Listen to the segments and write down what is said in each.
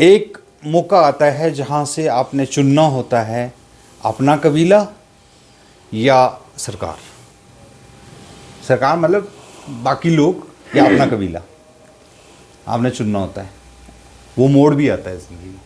एक मौका आता है जहाँ से आपने चुनना होता है अपना कबीला या सरकार। सरकार मतलब बाकी लोग या अपना कबीला, आपने चुनना होता है। वो मोड़ भी आता है ज़िंदगी में।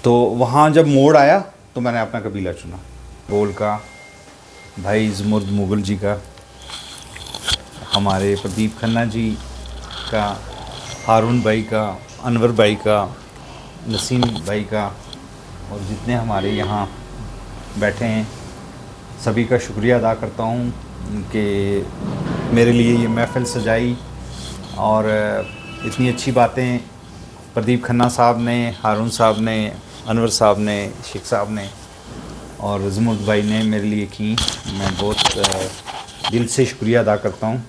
तो वहाँ जब मोड़ आया तो मैंने अपना कबीला चुना। गोल का भाई ज़मुर्द मुग़ल जी का, हमारे प्रदीप खन्ना जी का, हारून भाई का, अनवर भाई का, नसीम भाई का, और जितने हमारे यहाँ बैठे हैं सभी का शुक्रिया अदा करता हूँ कि मेरे लिए ये महफ़िल सजाई और इतनी अच्छी बातें प्रदीप खन्ना साहब ने, हारून साहब ने, अनवर साहब ने, शेख साहब ने और ज़मुर्द भाई ने मेरे लिए की। मैं बहुत दिल से शुक्रिया अदा करता हूँ।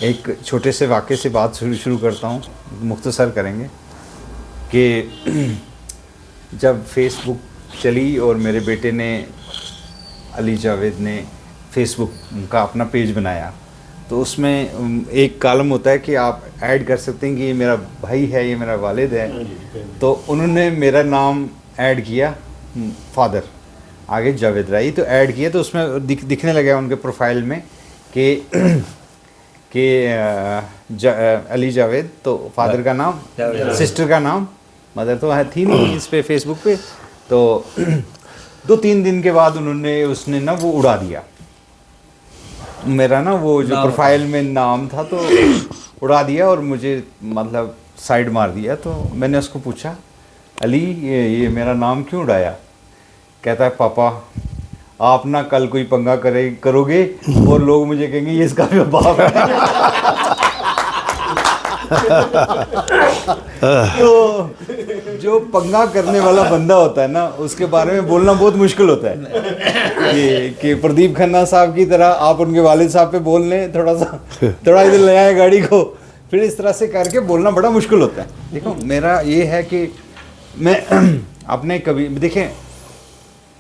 एक छोटे से वाक़े से बात शुरू करता हूँ, मुख्तसर करेंगे कि जब फेसबुक चली और मेरे बेटे ने, अली जावेद ने फेसबुक का अपना पेज बनाया, तो उसमें एक कॉलम होता है कि आप ऐड कर सकते हैं कि ये मेरा भाई है, ये मेरा वालिद है। तो उन्होंने मेरा नाम ऐड किया, फादर आगे जावेद राई, तो ऐड किया। तो उसमें दिखने लगा उनके प्रोफाइल में कि अली जावेद, तो फादर का नाम, सिस्टर का नाम, मदर तो है थी नहीं इस पे फेसबुक पे। तो 2-3 दिन के बाद उसने ना वो उड़ा दिया मेरा ना वो जो प्रोफाइल में नाम था, तो उड़ा दिया और मुझे मतलब साइड मार दिया। तो मैंने उसको पूछा, अली ये मेरा नाम क्यों उड़ाया? कहता है, पापा आप ना कल कोई पंगा करोगे और लोग मुझे कहेंगे ये इसका भी बाप है। तो जो पंगा करने वाला बंदा होता है ना, उसके बारे में बोलना बहुत मुश्किल होता है कि प्रदीप खन्ना साहब की तरह आप उनके वालिद साहब पे बोल लें, थोड़ा इधर ले आए गाड़ी को, फिर इस तरह से करके बोलना बड़ा मुश्किल होता है। देखो मेरा ये है कि मैं अपने कभी देखें,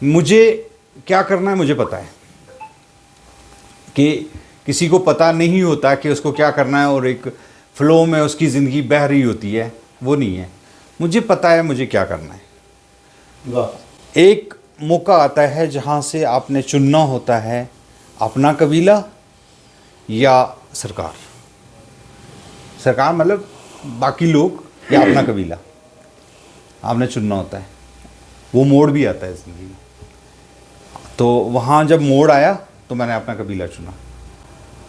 मुझे क्या करना है मुझे पता है, कि किसी को पता नहीं होता कि उसको क्या करना है और एक फ़्लो में उसकी ज़िंदगी बह रही होती है, वो नहीं है। मुझे पता है मुझे क्या करना है। एक मौका आता है जहाँ से आपने चुनना होता है अपना कबीला या सरकार। सरकार मतलब बाकी लोग या अपना कबीला, आपने चुनना होता है। वो मोड़ भी आता है ज़िंदगी में। तो वहाँ जब मोड़ आया तो मैंने अपना कबीला चुना।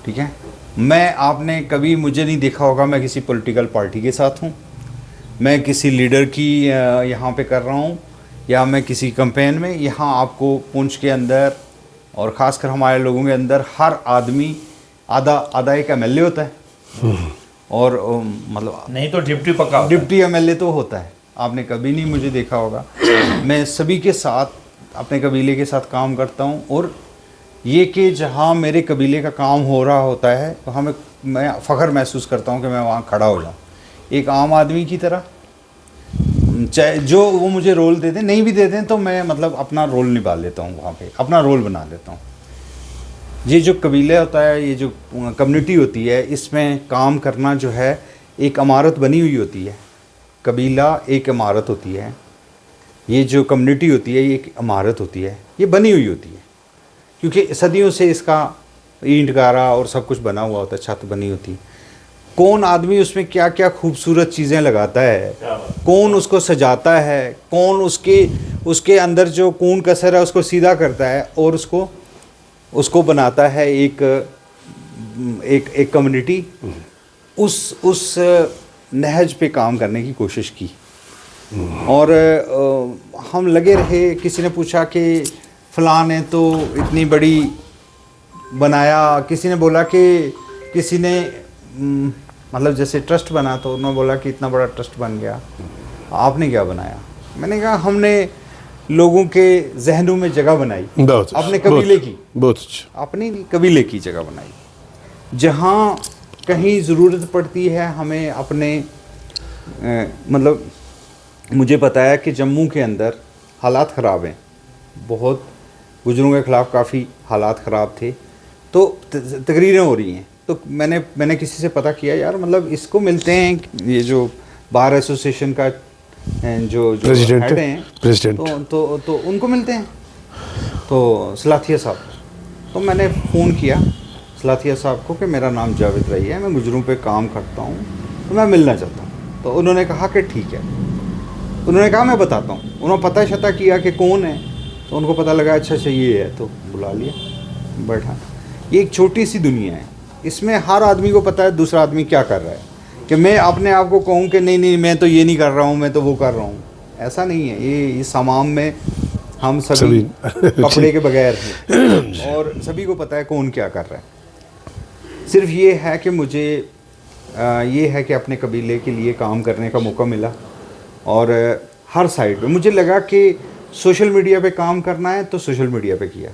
ठीक है, आपने कभी मुझे नहीं देखा होगा मैं किसी पॉलिटिकल पार्टी के साथ हूँ, मैं किसी लीडर की यहाँ पे कर रहा हूँ, या मैं किसी कैंपेन में। यहाँ आपको पुंछ के अंदर और ख़ासकर हमारे लोगों के अंदर हर आदमी आधा एक एमएलए होता है, और मतलब नहीं तो डिप्टी एमएलए तो होता है। आपने कभी नहीं मुझे देखा होगा। मैं सभी के साथ, अपने कबीले के साथ काम करता हूँ, और ये कि जहाँ मेरे कबीले का काम हो रहा होता है वहाँ मैं फ़ख्र महसूस करता हूँ कि मैं वहाँ खड़ा हो जाऊँ एक आम आदमी की तरह। चाहे जो वो मुझे रोल दे दें, नहीं भी दे दें, तो मैं मतलब अपना रोल निभा लेता हूँ, वहाँ पे अपना रोल बना लेता हूँ। ये जो कबीले होता है, ये जो कम्युनिटी होती है, इसमें काम करना जो है एक इमारत बनी हुई होती है। कबीला एक इमारत होती है, ये जो कम्युनिटी होती है ये एक इमारत होती है, ये बनी हुई होती है, क्योंकि सदियों से इसका ईंट गारा और सब कुछ बना हुआ होता है, छत बनी होती है। कौन आदमी उसमें क्या क्या खूबसूरत चीज़ें लगाता है, कौन उसको सजाता है, कौन उसके अंदर जो कून कसर है उसको सीधा करता है और उसको बनाता है एक कम्युनिटी। उस नहज पे काम करने की कोशिश की, और हम लगे रहे। किसी ने पूछा कि फ़लाँ ने तो इतनी बड़ी बनाया, किसी ने बोला कि किसी ने मतलब जैसे ट्रस्ट बना, तो उन्होंने बोला कि इतना बड़ा ट्रस्ट बन गया, आपने क्या बनाया? मैंने कहा हमने लोगों के जहनों में जगह बनाई, अपने कबीले की, अपनी कबीले की जगह बनाई। जहाँ कहीं ज़रूरत पड़ती है हमें अपने मतलब मुझे पता है कि जम्मू के अंदर हालात ख़राब हैं, बहुत गुजरों के ख़िलाफ़ काफ़ी हालात ख़राब थे, तो तकरीरें हो रही हैं तो मैंने किसी से पता किया यार, मतलब इसको मिलते हैं ये जो बार एसोसिएशन का जो प्रेसिडेंट हेड हैं, प्रेसिडेंट तो उनको मिलते हैं, तो सलाथिया साहब। तो मैंने फ़ोन किया सलाथिया साहब को कि मेरा नाम जावेद रही है, मैं गुजरों पे काम करता हूँ, तो मैं मिलना चाहता हूँ। तो उन्होंने कहा कि ठीक है। उन्होंने कहा मैं बताता हूँ। उन्होंने पता शता किया कि कौन है, तो उनको पता लगा अच्छा ये है, तो बुला लिया, बैठा। ये एक छोटी सी दुनिया है, इसमें हर आदमी को पता है दूसरा आदमी क्या कर रहा है। कि मैं अपने आप को कहूँ कि नहीं मैं तो ये नहीं कर रहा हूँ, मैं तो वो कर रहा हूँ, ऐसा नहीं है। ये इस हमाम में हम सभी कपड़े के बगैर हैं और सभी को पता है कौन क्या कर रहा है। सिर्फ ये है कि मुझे ये है कि अपने कबीले के लिए काम करने का मौका मिला, और हर साइड पे मुझे लगा कि सोशल मीडिया पे काम करना है तो सोशल मीडिया पे किया,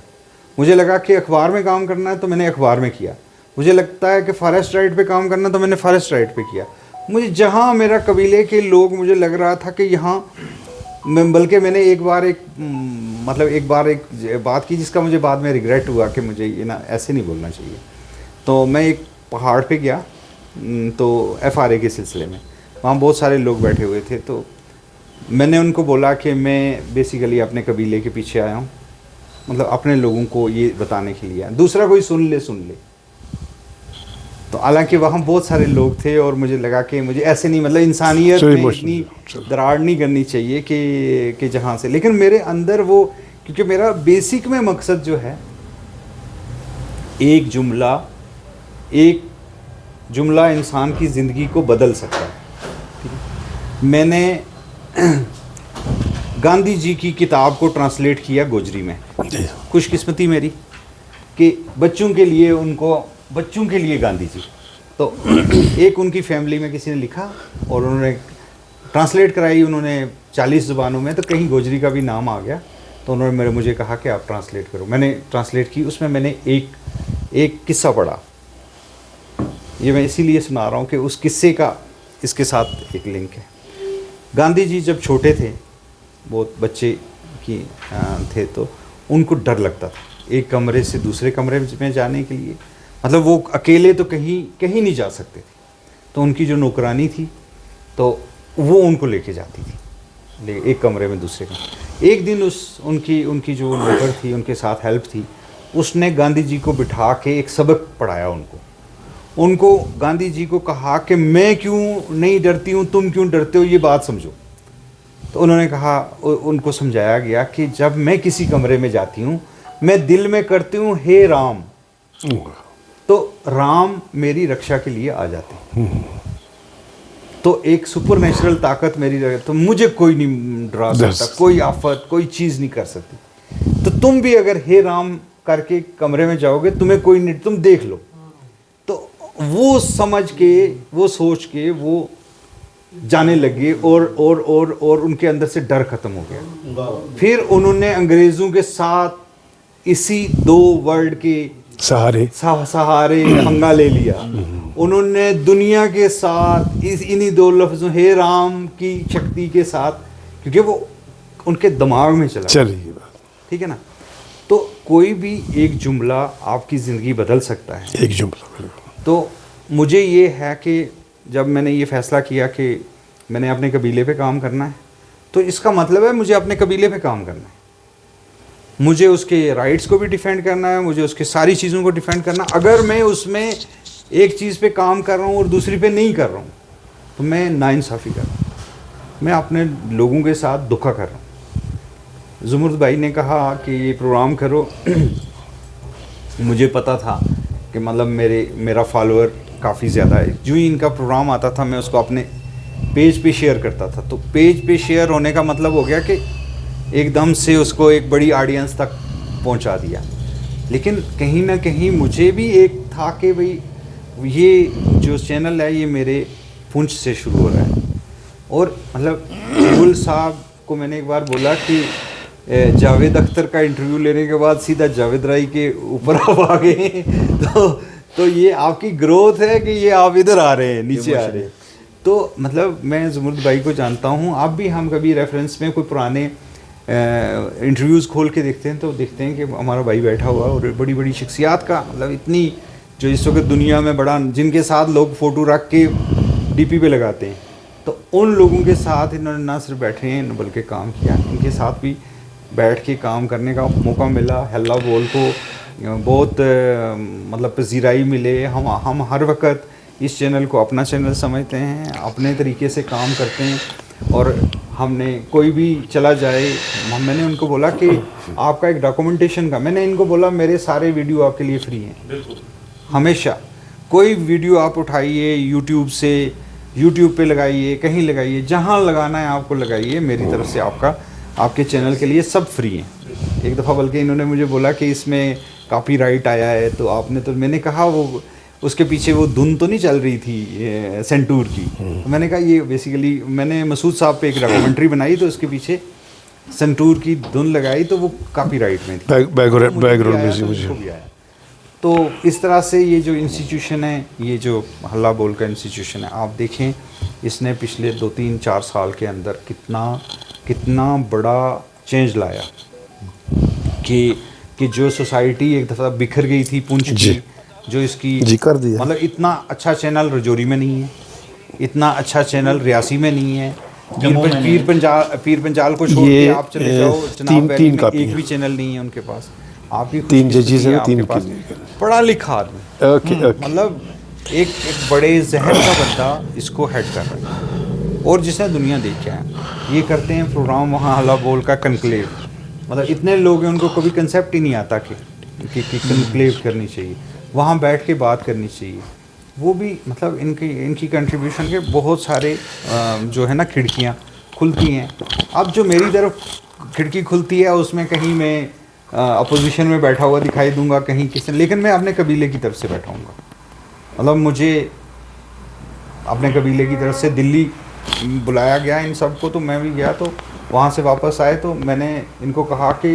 मुझे लगा कि अखबार में काम करना है तो मैंने अखबार में किया, मुझे लगता है कि फॉरेस्ट राइट पे काम करना तो मैंने फॉरेस्ट राइट पे किया। मुझे जहाँ मेरा कबीले के लोग, मुझे लग रहा था कि यहाँ मैं, बल्कि मैंने एक बार एक बात की जिसका मुझे बाद में रिग्रेट हुआ कि मुझे ये ना ऐसे नहीं बोलना चाहिए। तो मैं एक पहाड़ पे गया, तो FRA के सिलसिले में, वहाँ बहुत सारे लोग बैठे हुए थे, तो मैंने उनको बोला कि मैं बेसिकली अपने कबीले के पीछे आया हूँ, मतलब अपने लोगों को ये बताने के लिए, दूसरा कोई सुन ले। तो हालांकि वहाँ बहुत सारे लोग थे और मुझे लगा कि मुझे ऐसे नहीं, मतलब इंसानियत में इतनी दरार नहीं करनी चाहिए कि जहाँ से, लेकिन मेरे अंदर वो, क्योंकि मेरा बेसिक में मकसद जो है, एक जुमला इंसान की ज़िंदगी को बदल सकता है। ठीक है? मैंने गांधी जी की किताब को ट्रांसलेट किया गोजरी में। खुशकिस्मती मेरी कि बच्चों के लिए गांधी जी, तो एक उनकी फैमिली में किसी ने लिखा और उन्होंने ट्रांसलेट कराई, उन्होंने 40 ज़ुबानों में, तो कहीं गोजरी का भी नाम आ गया, तो उन्होंने मुझे कहा कि आप ट्रांसलेट करो। मैंने ट्रांसलेट की, उसमें मैंने एक किस्सा पढ़ा। ये मैं इसीलिए सुना रहा हूँ कि उस किस्से का इसके साथ एक लिंक है। गांधी जी जब छोटे थे, बहुत बच्चे थे, तो उनको डर लगता था एक कमरे से दूसरे कमरे में जाने के लिए, मतलब वो अकेले तो कहीं नहीं जा सकते थे। तो उनकी जो नौकरानी थी, तो वो उनको लेके जाती थी एक कमरे में दूसरे कमरे। एक दिन उनकी जो नौकर थी, उनके साथ हेल्प थी, उसने गांधी जी को बिठा के एक सबक पढ़ाया उनको गांधी जी को कहा कि मैं क्यों नहीं डरती हूँ, तुम क्यों डरते हो, ये बात समझो। तो उन्होंने कहा, उनको समझाया गया कि जब मैं किसी कमरे में जाती हूँ, मैं दिल में करती हूँ हे राम, तो राम मेरी रक्षा के लिए आ जाते हैं। तो एक सुपर नेचुरल ताकत मेरी, तो मुझे कोई नहीं डरा सकता, कोई आफत, कोई चीज़ नहीं कर सकती। तो तुम भी अगर हे राम करके कमरे में जाओगे, तुम्हें कोई नहीं, तुम देख लो। तो वो समझ के, वो सोच के वो जाने लगे और उनके अंदर से डर खत्म हो गया। फिर उन्होंने अंग्रेज़ों के साथ इसी 2 वर्ड के सहारे पंगा ले लिया। उन्होंने दुनिया के साथ इन्हीं 2 लफ्ज़ों हे राम की शक्ति के साथ, क्योंकि वो उनके दिमाग में चला। ठीक है ना? तो कोई भी एक जुमला आपकी ज़िंदगी बदल सकता है, एक जुमला। तो मुझे ये है कि जब मैंने ये फ़ैसला किया कि मैंने अपने कबीले पे काम करना है, तो इसका मतलब है मुझे अपने कबीले पे काम करना है, मुझे उसके राइट्स को भी डिफेंड करना है, मुझे उसके सारी चीज़ों को डिफेंड करना। अगर मैं उसमें एक चीज़ पे काम कर रहा हूँ और दूसरी पे नहीं कर रहा हूँ, तो मैं नाइंसाफ़ी कर रहा हूँ, मैं अपने लोगों के साथ धोखा कर रहा हूँ। जुमर्द भाई ने कहा कि ये प्रोग्राम करो। मुझे पता था कि मतलब मेरा फॉलोअर काफ़ी ज़्यादा है। जो ही इनका प्रोग्राम आता था, मैं उसको अपने पेज पे शेयर करता था। तो पेज पे शेयर होने का मतलब हो गया कि एकदम से उसको एक बड़ी ऑडियंस तक पहुंचा दिया। लेकिन कहीं ना कहीं मुझे भी एक था कि भाई ये जो चैनल है ये मेरे पुंछ से शुरू हो रहा है। और मतलब बुल साहब को मैंने एक बार बोला कि जावेद अख्तर का इंटरव्यू लेने के बाद सीधा जावेद राय के ऊपर आप आ गए, तो ये आपकी ग्रोथ है कि ये आप इधर आ रहे हैं, नीचे आ रहे हैं। तो मतलब मैं जुमर्द भाई को जानता हूँ, आप भी, हम कभी रेफरेंस में कोई पुराने इंटरव्यूज़ खोल के देखते हैं तो देखते हैं कि हमारा भाई बैठा हुआ और बड़ी बड़ी शख्सियात का, मतलब इतनी जो इस वक्त दुनिया में बड़ा, जिनके साथ लोग फ़ोटो रख के डीपी पे लगाते हैं, तो उन लोगों के साथ इन्होंने ना सिर्फ बैठे हैं बल्कि काम किया। इनके साथ भी बैठ के काम करने का मौका मिला। हल्ला बोल को बहुत मतलब पजीराई मिले। हम हर वक्त इस चैनल को अपना चैनल समझते हैं, अपने तरीके से काम करते हैं। और हमने कोई भी चला जाए, मैंने उनको बोला कि आपका एक डॉक्यूमेंटेशन का, मैंने इनको बोला मेरे सारे वीडियो आपके लिए फ्री हैं। हमेशा कोई वीडियो आप उठाइए यूट्यूब से, यूट्यूब पे लगाइए, कहीं लगाइए, जहाँ लगाना है आपको लगाइए, मेरी तरफ से आपके चैनल के लिए सब फ्री हैं। एक दफ़ा बल्कि इन्होंने मुझे बोला कि इसमें कॉपीराइट आया है तो आपने, तो मैंने कहा वो उसके पीछे वो धुन तो नहीं चल रही थी सेंटूर की। तो मैंने कहा ये बेसिकली मैंने मसूद साहब पे एक डॉक्यूमेंट्री बनाई तो उसके पीछे सेंटूर की धुन लगाई तो वो कॉपीराइट में थी, बैकग्राउंड म्यूजिक मुझे भी आया। तो इस तरह से ये जो इंस्टीट्यूशन है, ये जो हल्ला बोल का इंस्टीट्यूशन है, आप देखें इसने पिछले 2-3-4 साल के अंदर कितना बड़ा चेंज लाया कि जो सोसाइटी एक दफ़ा बिखर गई थी पुंछ की, जो इसकी कर दिया। मतलब इतना अच्छा चैनल रजौरी में नहीं है, इतना अच्छा चैनल रियासी में नहीं है, पीर पंजाल को छोड़ के आप चले जाओ चनाब वैली में एक भी चैनल नहीं है उनके पास। आपकी 3 जजेस हैं, 3 पढ़ा लिखा आदमी, मतलब एक बड़े जहर का बंदा इसको हेड कर रहा है और जिसने दुनिया देखा है। ये करते हैं प्रोग्राम वहाँ हल्ला बोल का कनक्लेव, मतलब इतने लोग हैं उनको कभी कंसेप्ट ही नहीं आता कि कनक्लेव करनी चाहिए, वहाँ बैठ के बात करनी चाहिए। वो भी मतलब इनकी कंट्रीब्यूशन के बहुत सारे जो है ना खिड़कियाँ खुलती हैं। अब जो मेरी तरफ खिड़की खुलती है उसमें कहीं मैं अपोजिशन में बैठा हुआ दिखाई दूंगा, कहीं किसी, लेकिन मैं अपने कबीले की तरफ से बैठाऊंगा। मतलब मुझे अपने कबीले की तरफ से दिल्ली बुलाया गया इन सबको, तो मैं भी गया। तो वहाँ से वापस आए तो मैंने इनको कहा कि,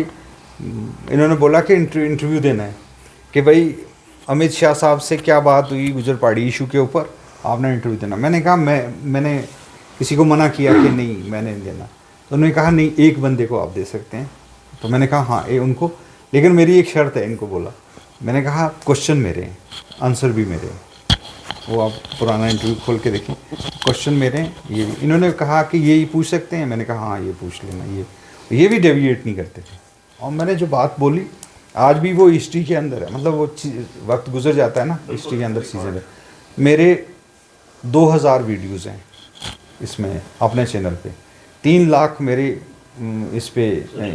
इन्होंने बोला कि इंटरव्यू देना है कि भाई अमित शाह साहब से क्या बात हुई गुजर पहाड़ी इशू के ऊपर, आपने इंटरव्यू देना। मैंने कहा मैंने किसी को मना किया कि नहीं मैंने देना। तो उन्होंने कहा नहीं एक बंदे को आप दे सकते हैं। तो मैंने कहा हाँ ये उनको, लेकिन मेरी एक शर्त है, इनको बोला। मैंने कहा क्वेश्चन मेरे हैं, आंसर भी मेरे हैं। वो आप पुराना इंटरव्यू खोल के देखें, क्वेश्चन मेरे हैं। ये इन्होंने कहा कि ये ही पूछ सकते हैं, मैंने कहा हाँ ये पूछ लेना। ये भी डेविएट नहीं करते थे। और मैंने जो बात बोली आज भी वो हिस्ट्री के अंदर है, मतलब वो वक्त गुजर जाता है ना हिस्ट्री के अंदर चीज़ें है। मेरे 2000 वीडियोज़ हैं इसमें अपने चैनल पे, 3 लाख मेरे इस पे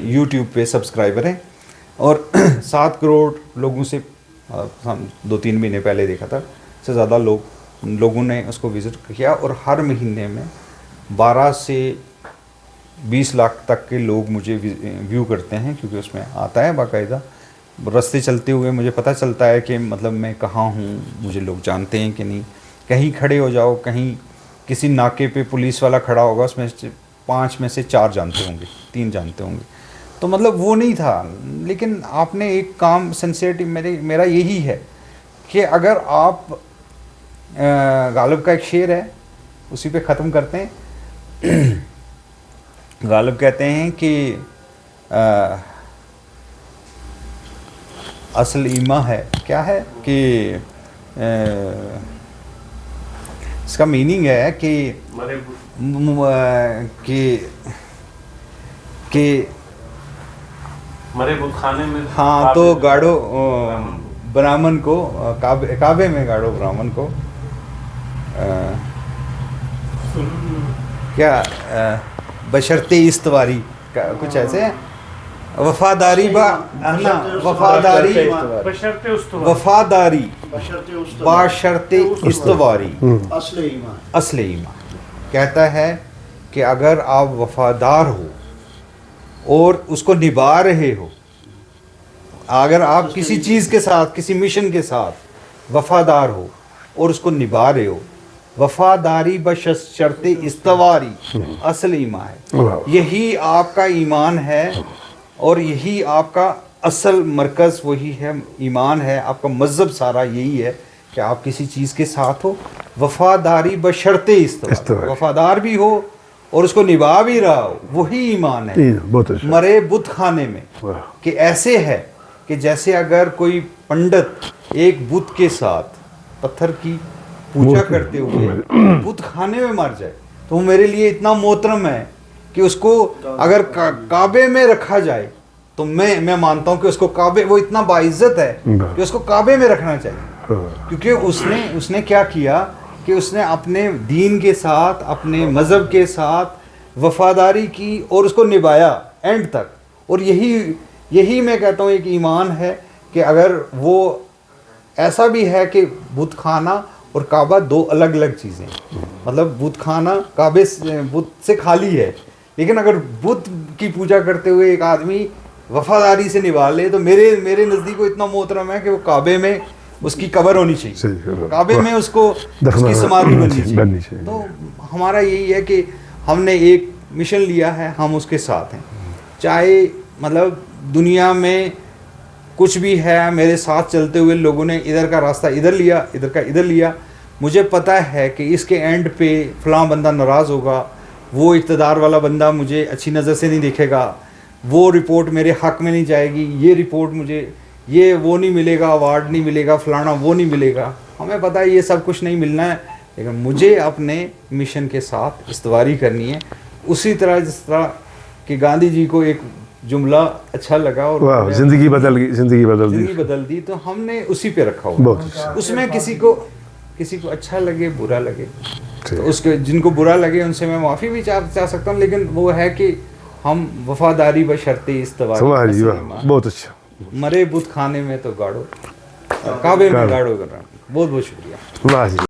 यूट्यूब पे सब्सक्राइबर हैं और 7 करोड़ लोगों से हम 2-3 महीने पहले देखा था से ज़्यादा लोगों ने उसको विज़िट किया। और हर महीने में 12 से 20 लाख तक के लोग मुझे व्यू करते हैं, क्योंकि उसमें आता है बाकायदा। रास्ते चलते हुए मुझे पता चलता है कि मतलब मैं कहाँ हूँ, मुझे लोग जानते हैं कि नहीं। कहीं खड़े हो जाओ, कहीं किसी नाके पे पुलिस वाला खड़ा होगा, उसमें 5 में से 4 जानते होंगे, 3 जानते होंगे। तो मतलब वो नहीं था। लेकिन आपने एक काम सिंसियरिटी, मेरा यही है कि अगर आप गालिब का एक शेर है उसी पे ख़त्म करते हैं। गालिब कहते हैं कि असल ईमा है, क्या है कि इसका मीनिंग है कि मरे बुत खाने में, हाँ, तो गाड़ो ब्राह्मण को, काबे में गाड़ो ब्राह्मण को क्या बशर्ते इस्तवारी का कुछ ऐसे है, वफादारी बाशर्ते इस्तवारी असले ईमान। कहता है कि अगर आप वफादार हो और उसको निभा रहे हो, अगर आप किसी चीज़ के साथ, किसी मिशन के साथ वफादार हो और उसको निभा रहे हो, वफादारी बशर्ते इस्तवारी असल ईमान है। यही आपका ईमान है और यही आपका असल मरकज़ वही है, ईमान है। आपका मज़हब सारा यही है कि आप किसी चीज़ के साथ हो, वफादारी बशर्ते इस्तवारी, वफादार भी हो और उसको निभा भी रहा हो, वही ईमान है। मरे बुत खाने में कि ऐसे है कि जैसे अगर कोई पंडित एक बुत के साथ पत्थर की पूजा करते हुए बुत खाने में मर जाए तो वो मेरे लिए इतना मोहतरम है कि उसको अगर काबे में रखा जाए तो मैं मानता हूँ कि उसको काबे, वो इतना बाइज्जत है कि उसको काबे में रखना चाहिए, क्योंकि उसने क्या किया कि उसने अपने दीन के साथ, अपने मज़हब के साथ वफादारी की और उसको निभाया एंड तक। और यही मैं कहता हूँ एक ईमान है कि अगर वो ऐसा भी है कि बुत खाना और काबा दो अलग अलग चीज़ें, मतलब बुत खाना काबे से, बुत से खाली है, लेकिन अगर बुत की पूजा करते हुए एक आदमी वफादारी से निभा ले तो मेरे नज़दीक वो इतना मोहतरम है कि वो काबे में उसकी कब्र होनी चाहिए, काबे में उसकी समाधि बननी चाहिए। तो हमारा यही है कि हमने एक मिशन लिया है, हम उसके साथ हैं, चाहे मतलब दुनिया में कुछ भी है। मेरे साथ चलते हुए लोगों ने इधर का रास्ता इधर लिया, इधर का इधर लिया। मुझे पता है कि इसके एंड पे फ़लाँ बंदा नाराज़ होगा, वो इक़्तिदार वाला बंदा मुझे अच्छी नज़र से नहीं देखेगा, वो रिपोर्ट मेरे हक़ में नहीं जाएगी, ये रिपोर्ट मुझे ये वो नहीं मिलेगा, अवार्ड नहीं मिलेगा, फ़लाना वो नहीं मिलेगा। हमें पता है ये सब कुछ नहीं मिलना है, लेकिन मुझे अपने मिशन के साथ इस्तवारी करनी है। उसी तरह जिस तरह कि गांधी जी को एक जुमला अच्छा लगा और जिंदगी बदल दी, तो हमने उसी पे रखा हुआ। उसमें किसी को अच्छा लगे, बुरा लगे, तो उसके जिनको बुरा लगे उनसे मैं माफ़ी भी चाह सकता हूँ, लेकिन वो है कि हम वफादारी बशर्ते इस्तवारी, बहुत अच्छा, मरे बुत खाने में तो गाड़ो, काबे में गाड़ो। बहुत बहुत शुक्रिया।